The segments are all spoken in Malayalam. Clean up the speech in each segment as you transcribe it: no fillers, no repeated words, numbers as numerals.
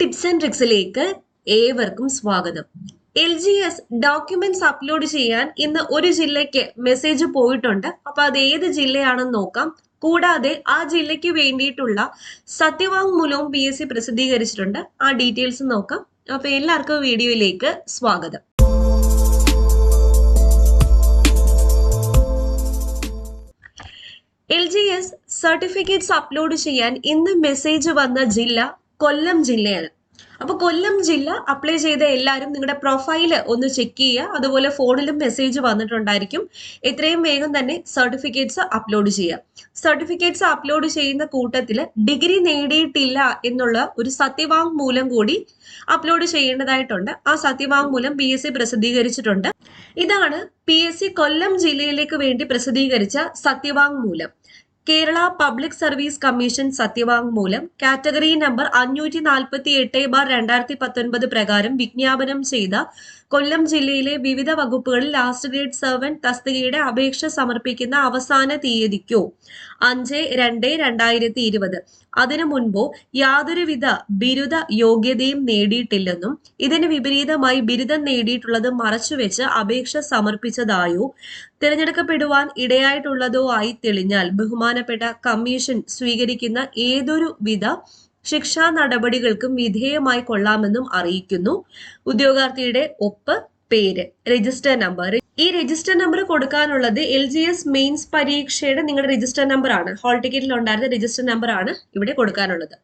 ടിപ്സ് ആൻഡ് ട്രിക്സിലേക്ക് ഏവർക്കും സ്വാഗതം. LGS ഡോക്യുമെന്റ്സ് അപ്ലോഡ് ചെയ്യാൻ ഇന്ന് ഒരു ജില്ലയ്ക്ക് മെസ്സേജ് പോയിട്ടുണ്ട്. അപ്പൊ അത് ഏത് ജില്ലയാണെന്ന് നോക്കാം. കൂടാതെ ആ ജില്ലയ്ക്ക് വേണ്ടിയിട്ടുള്ള സത്യവാങ്മൂലവും PSC പ്രസിദ്ധീകരിച്ചിട്ടുണ്ട്. ആ ഡീറ്റെയിൽസ് നോക്കാം. അപ്പൊ എല്ലാവർക്കും വീഡിയോയിലേക്ക് സ്വാഗതം. LGS സർട്ടിഫിക്കറ്റ്സ് അപ്ലോഡ് ചെയ്യാൻ ഇന്ന് മെസ്സേജ് വന്ന ജില്ല കൊല്ലം ജില്ലയാണ്. അപ്പൊ കൊല്ലം ജില്ല അപ്ലൈ ചെയ്ത എല്ലാവരും നിങ്ങളുടെ പ്രൊഫൈല് ഒന്ന് ചെക്ക് ചെയ്യുക. അതുപോലെ ഫോണിലും മെസ്സേജ് വന്നിട്ടുണ്ടായിരിക്കും. എത്രയും വേഗം തന്നെ സർട്ടിഫിക്കറ്റ്സ് അപ്ലോഡ് ചെയ്യുക. സർട്ടിഫിക്കറ്റ്സ് അപ്ലോഡ് ചെയ്യുന്ന കൂട്ടത്തിൽ ഡിഗ്രി നേടിയിട്ടില്ല എന്നുള്ള ഒരു സത്യവാങ്മൂലം കൂടി അപ്ലോഡ് ചെയ്യേണ്ടതായിട്ടുണ്ട്. ആ സത്യവാങ്മൂലം PSC പ്രസിദ്ധീകരിച്ചിട്ടുണ്ട്. ഇതാണ് PSC കൊല്ലം ജില്ലയിലേക്ക് വേണ്ടി പ്രസിദ്ധീകരിച്ച സത്യവാങ്മൂലം. കേരള പബ്ലിക് സർവീസ് കമ്മീഷൻ സത്യവാങ്മൂലം കാറ്റഗറി നമ്പർ 548/2019 പ്രകാരം വിജ്ഞാപനം ചെയ്ത കൊല്ലം ജില്ലയിലെ വിവിധ വകുപ്പുകളിൽ ലാസ്റ്റ് ഗ്രേഡ് സെർവന്റ് തസ്തികയുടെ അപേക്ഷ സമർപ്പിക്കുന്ന അവസാന തീയതിക്കോ 5/2/2020 അതിനു മുൻപോ യാതൊരുവിധ ബിരുദ യോഗ്യതയും നേടിയിട്ടില്ലെന്നും ഇതിന് വിപരീതമായി ബിരുദം നേടിയിട്ടുള്ളത് മറച്ചുവെച്ച് അപേക്ഷ സമർപ്പിച്ചതായോ തിരഞ്ഞെടുക്കപ്പെടുവാൻ ഇടയായിട്ടുള്ളതോ ആയി തെളിഞ്ഞാൽ ബഹുമാനപ്പെട്ട കമ്മീഷൻ സ്വീകരിക്കുന്ന ഏതൊരു വിധ ശിക്ഷാ നടപടികൾക്കും വിധേയമായി കൊള്ളാമെന്നും അറിയിക്കുന്നു. ഉദ്യോഗാർത്ഥിയുടെ ഒപ്പ്, പേര്, രജിസ്റ്റർ നമ്പർ. ഈ രജിസ്റ്റർ നമ്പർ കൊടുക്കാനുള്ളത് LGS മെയിൻസ് പരീക്ഷയുടെ നിങ്ങളുടെ രജിസ്റ്റർ നമ്പർ ആണ്. ഹാൾ ടിക്കറ്റിൽ ഉണ്ടായിരുന്ന രജിസ്റ്റർ നമ്പർ ആണ് ഇവിടെ കൊടുക്കാനുള്ളത്.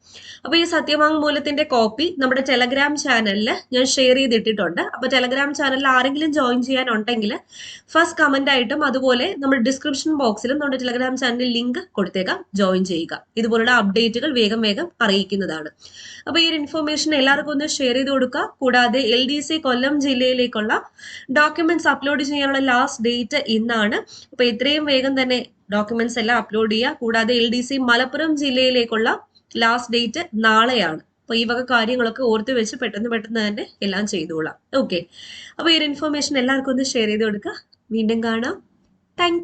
അപ്പൊ ഈ സത്യവാങ്മൂലത്തിന്റെ കോപ്പി നമ്മുടെ ടെലഗ്രാം ചാനലിൽ ഞാൻ ഷെയർ ചെയ്തിട്ടിട്ടുണ്ട്. അപ്പൊ ടെലഗ്രാം ചാനലിൽ ആരെങ്കിലും ജോയിൻ ചെയ്യാനുണ്ടെങ്കിൽ ഫസ്റ്റ് കമന്റ് ആയിട്ടും അതുപോലെ നമ്മുടെ ഡിസ്ക്രിപ്ഷൻ ബോക്സിലും നമ്മുടെ ടെലഗ്രാം ചാനലിൽ ലിങ്ക് കൊടുത്തേക്കാം. ജോയിൻ ചെയ്യുക. ഇതുപോലുള്ള അപ്ഡേറ്റുകൾ വേഗം അറിയിക്കുന്നതാണ്. അപ്പൊ ഈ ഒരു ഇൻഫർമേഷൻ എല്ലാവർക്കും ഒന്ന് ഷെയർ ചെയ്ത് കൊടുക്കുക. കൂടാതെ LDC കൊല്ലം ജില്ലയിലേക്കുള്ള ഡോക്യുമെന്റ്സ് അപ്ലോഡ് ചെയ്യാനുള്ള ലാസ്റ്റ് ഡേറ്റ് ഇന്നാണ്. അപ്പൊ എത്രയും വേഗം തന്നെ ഡോക്യുമെന്റ്സ് എല്ലാം അപ്ലോഡ് ചെയ്യുക. കൂടാതെ LDC മലപ്പുറം ജില്ലയിലേക്കുള്ള ലാസ്റ്റ് ഡേറ്റ് നാളെയാണ്. അപ്പൊ ഈ വക കാര്യങ്ങളൊക്കെ ഓർത്ത് വെച്ച് പെട്ടെന്ന് തന്നെ എല്ലാം ചെയ്തോളാം. ഓക്കെ, അപ്പൊ ഈ ഒരു ഇൻഫർമേഷൻ എല്ലാവർക്കും ഒന്ന് ഷെയർ ചെയ്ത് കൊടുക്കുക. വീണ്ടും കാണാം. താങ്ക്